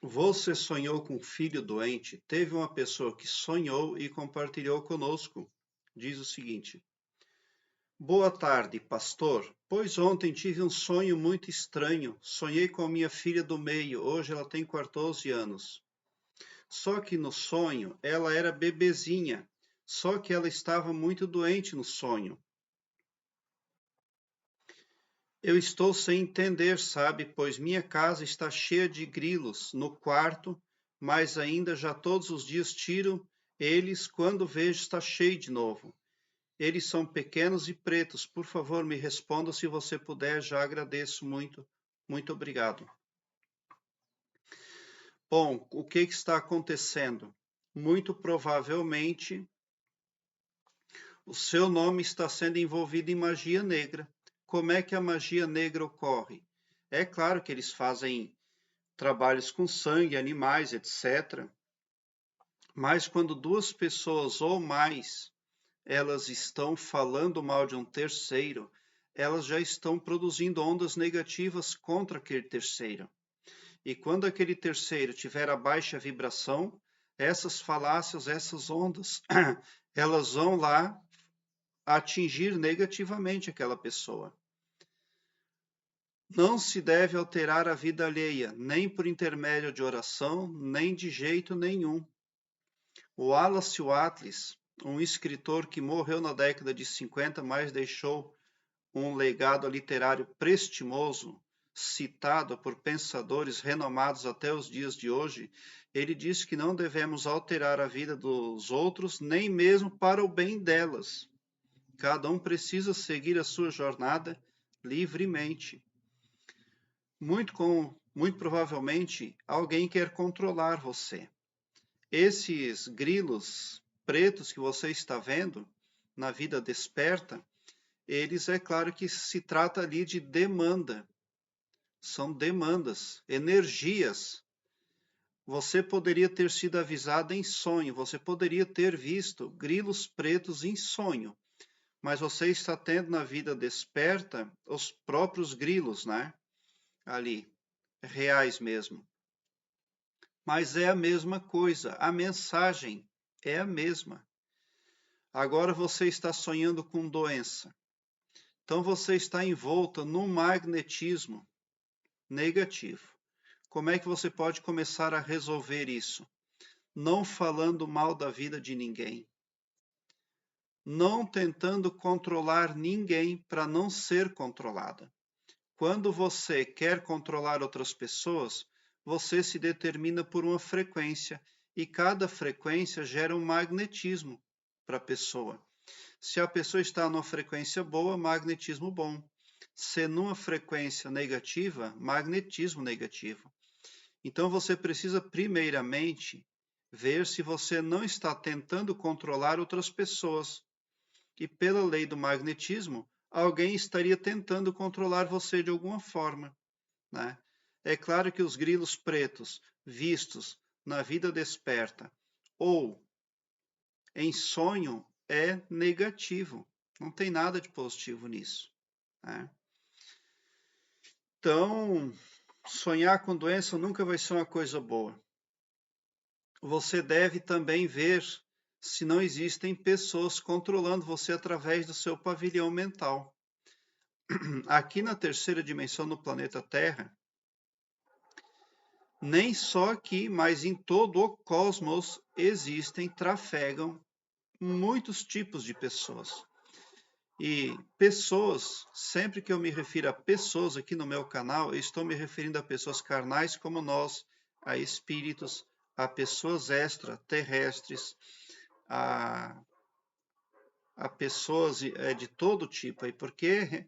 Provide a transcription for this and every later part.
Você sonhou com um filho doente? Teve uma pessoa que sonhou e compartilhou conosco. Diz o seguinte: Boa tarde, pastor. Pois ontem tive um sonho muito estranho. Sonhei com a minha filha do meio. Hoje ela tem 14 anos. Só que no sonho ela era bebezinha. Só que ela estava muito doente no sonho. Eu estou sem entender, sabe? Pois minha casa está cheia de grilos no quarto, mas ainda já todos os dias tiro eles quando vejo está cheio de novo. Eles são pequenos e pretos. Por favor, me responda se você puder, já agradeço muito. Muito obrigado. Bom, o que está acontecendo? Muito provavelmente o seu nome está sendo envolvido em magia negra. Como é que a magia negra ocorre? É claro que eles fazem trabalhos com sangue, animais, etc. Mas quando duas pessoas ou mais elas estão falando mal de um terceiro, elas já estão produzindo ondas negativas contra aquele terceiro. E quando aquele terceiro tiver a baixa vibração, essas falácias, essas ondas, elas vão lá atingir negativamente aquela pessoa. Não se deve alterar a vida alheia, nem por intermédio de oração, nem de jeito nenhum. O Wallace Wattles, um escritor que morreu na década de 50, mas deixou um legado literário prestimoso, citado por pensadores renomados até os dias de hoje, ele diz que não devemos alterar a vida dos outros, nem mesmo para o bem delas. Cada um precisa seguir a sua jornada livremente. Muito provavelmente, alguém quer controlar você. Esses grilos pretos que você está vendo na vida desperta, eles é claro que se trata ali de demanda. São demandas, energias. Você poderia ter sido avisado em sonho, você poderia ter visto grilos pretos em sonho, mas você está tendo na vida desperta os próprios grilos, né? Ali, reais mesmo. Mas é a mesma coisa, a mensagem é a mesma. Agora você está sonhando com doença. Então você está envolta num magnetismo negativo. Como é que você pode começar a resolver isso? Não falando mal da vida de ninguém. Não tentando controlar ninguém para não ser controlada. Quando você quer controlar outras pessoas, você se determina por uma frequência e cada frequência gera um magnetismo para a pessoa. Se a pessoa está numa frequência boa, magnetismo bom. Se numa frequência negativa, magnetismo negativo. Então você precisa primeiramente ver se você não está tentando controlar outras pessoas. E pela lei do magnetismo, alguém estaria tentando controlar você de alguma forma, né? É claro que os grilos pretos vistos na vida desperta ou em sonho é negativo. Não tem nada de positivo nisso, né? Então, sonhar com doença nunca vai ser uma coisa boa. Você deve também ver se não existem pessoas controlando você através do seu pavilhão mental. Aqui na terceira dimensão no planeta Terra, nem só aqui, mas em todo o cosmos trafegam muitos tipos de pessoas. E pessoas, sempre que eu me refiro a pessoas aqui no meu canal, eu estou me referindo a pessoas carnais como nós, a espíritos, a pessoas extraterrestres, a, a pessoas de todo tipo, porque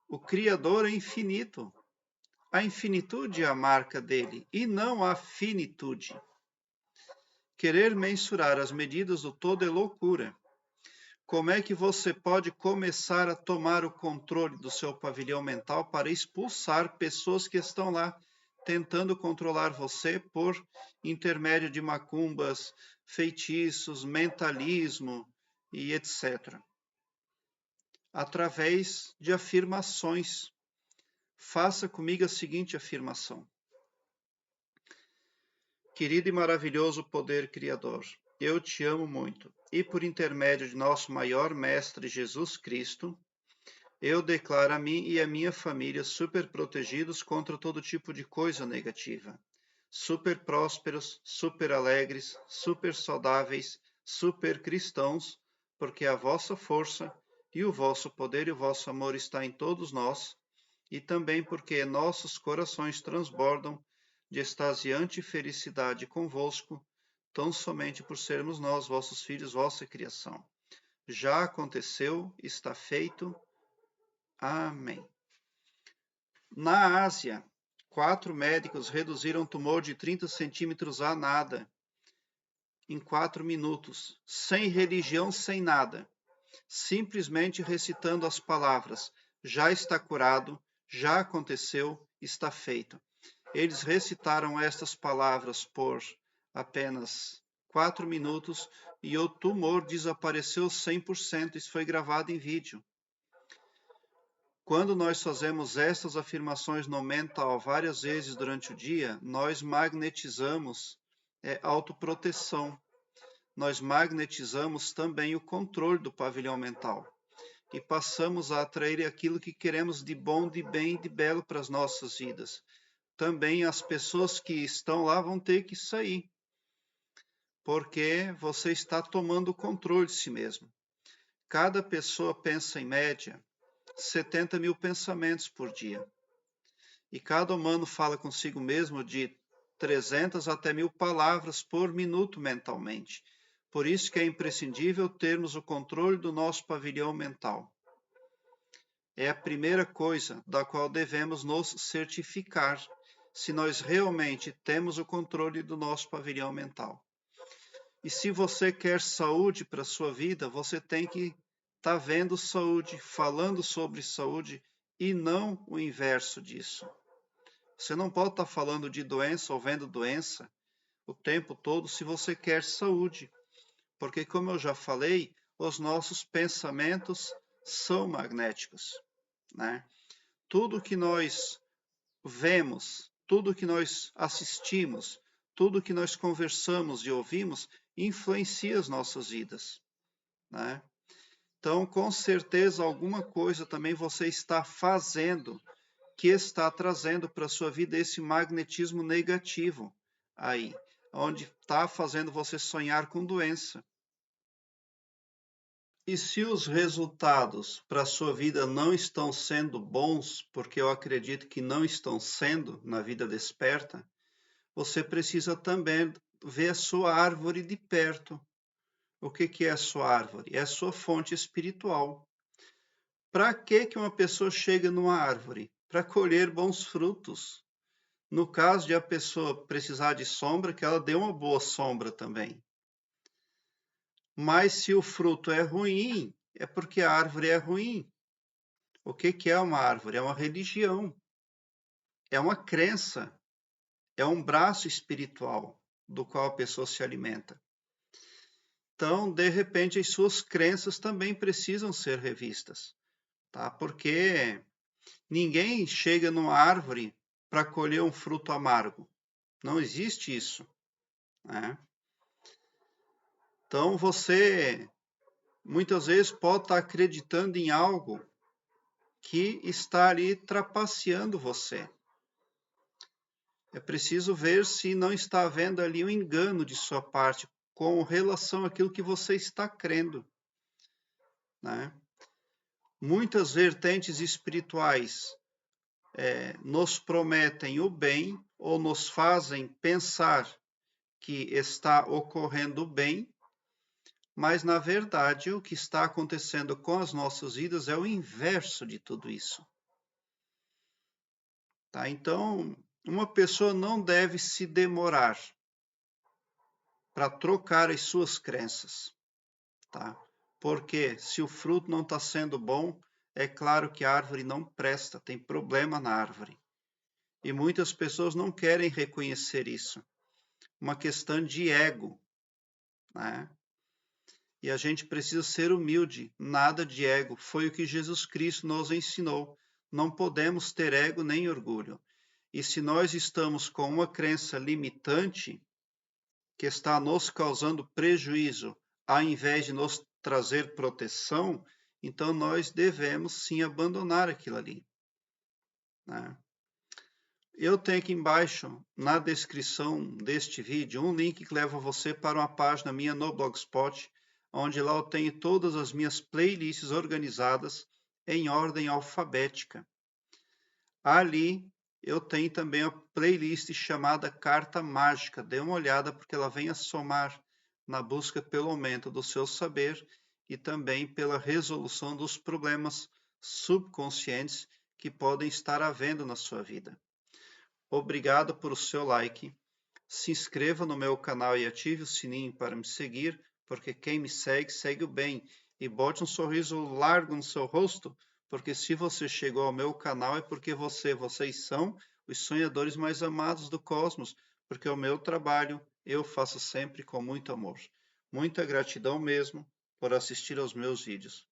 o Criador é infinito. A infinitude é a marca dele, e não a finitude. Querer mensurar as medidas do todo é loucura. Como é que você pode começar a tomar o controle do seu pavilhão mental para expulsar pessoas que estão lá tentando controlar você por intermédio de macumbas, feitiços, mentalismo e etc. Através de afirmações. Faça comigo a seguinte afirmação: Querido e maravilhoso poder criador, eu te amo muito, e por intermédio de nosso maior mestre Jesus Cristo, eu declaro a mim e a minha família super protegidos contra todo tipo de coisa negativa. Super prósperos, super alegres, super saudáveis, super cristãos, porque a vossa força e o vosso poder e o vosso amor está em todos nós, e também porque nossos corações transbordam de extasiante felicidade convosco, tão somente por sermos nós, vossos filhos, vossa criação. Já aconteceu, está feito. Amém. Na Ásia, 4 médicos reduziram um tumor de 30 centímetros a nada em 4 minutos, sem religião, sem nada, simplesmente recitando as palavras: já está curado, já aconteceu, está feito. Eles recitaram estas palavras por apenas 4 minutos e o tumor desapareceu 100%. Isso foi gravado em vídeo. Quando nós fazemos estas afirmações no mental várias vezes durante o dia, nós magnetizamos autoproteção. Nós magnetizamos também o controle do pavilhão mental. E passamos a atrair aquilo que queremos de bom, de bem e de belo para as nossas vidas. Também as pessoas que estão lá vão ter que sair, porque você está tomando o controle de si mesmo. Cada pessoa pensa em média 70 mil pensamentos por dia. E cada humano fala consigo mesmo de 300 até 1000 palavras por minuto mentalmente. Por isso que é imprescindível termos o controle do nosso pavilhão mental. É a primeira coisa da qual devemos nos certificar, se nós realmente temos o controle do nosso pavilhão mental. E se você quer saúde para a sua vida, você tem que estar vendo saúde, falando sobre saúde e não o inverso disso. Você não pode estar falando de doença ou vendo doença o tempo todo se você quer saúde. Porque, como eu já falei, os nossos pensamentos são magnéticos, né? Tudo que nós vemos, tudo que nós assistimos, tudo que nós conversamos e ouvimos influencia as nossas vidas, né? Então, com certeza, alguma coisa também você está fazendo que está trazendo para a sua vida esse magnetismo negativo aí, onde está fazendo você sonhar com doença. E se os resultados para a sua vida não estão sendo bons, porque eu acredito que não estão sendo na vida desperta, você precisa também ver a sua árvore de perto. O que é a sua árvore? É a sua fonte espiritual. Para que uma pessoa chega numa árvore? Para colher bons frutos. No caso de a pessoa precisar de sombra, que ela dê uma boa sombra também. Mas se o fruto é ruim, é porque a árvore é ruim. O que é uma árvore? É uma religião. É uma crença. É um braço espiritual do qual a pessoa se alimenta. Então, de repente, as suas crenças também precisam ser revistas, tá? Porque ninguém chega numa árvore para colher um fruto amargo. Não existe isso, né? Então, você muitas vezes pode estar acreditando em algo que está ali trapaceando você. É preciso ver se não está havendo ali um engano de sua parte com relação àquilo que você está crendo, né? Muitas vertentes espirituais nos prometem o bem ou nos fazem pensar que está ocorrendo bem, mas na verdade o que está acontecendo com as nossas vidas é o inverso de tudo isso. Tá? Então, uma pessoa não deve se demorar para trocar as suas crenças, tá? Porque se o fruto não está sendo bom, é claro que a árvore não presta, tem problema na árvore. E muitas pessoas não querem reconhecer isso. Uma questão de ego, né? E a gente precisa ser humilde, nada de ego. Foi o que Jesus Cristo nos ensinou. Não podemos ter ego nem orgulho. E se nós estamos com uma crença limitante, que está nos causando prejuízo, ao invés de nos trazer proteção, então nós devemos sim abandonar aquilo ali, né? Eu tenho aqui embaixo, na descrição deste vídeo, um link que leva você para uma página minha no Blogspot, onde lá eu tenho todas as minhas playlists organizadas em ordem alfabética. Ali eu tenho também a playlist chamada Carta Mágica. Dê uma olhada porque ela vem a somar na busca pelo aumento do seu saber e também pela resolução dos problemas subconscientes que podem estar havendo na sua vida. Obrigado por o seu like. Se inscreva no meu canal e ative o sininho para me seguir, porque quem me segue, segue o bem. E bote um sorriso largo no seu rosto, porque se você chegou ao meu canal é porque vocês são os sonhadores mais amados do cosmos, porque o meu trabalho eu faço sempre com muito amor. Muita gratidão mesmo por assistir aos meus vídeos.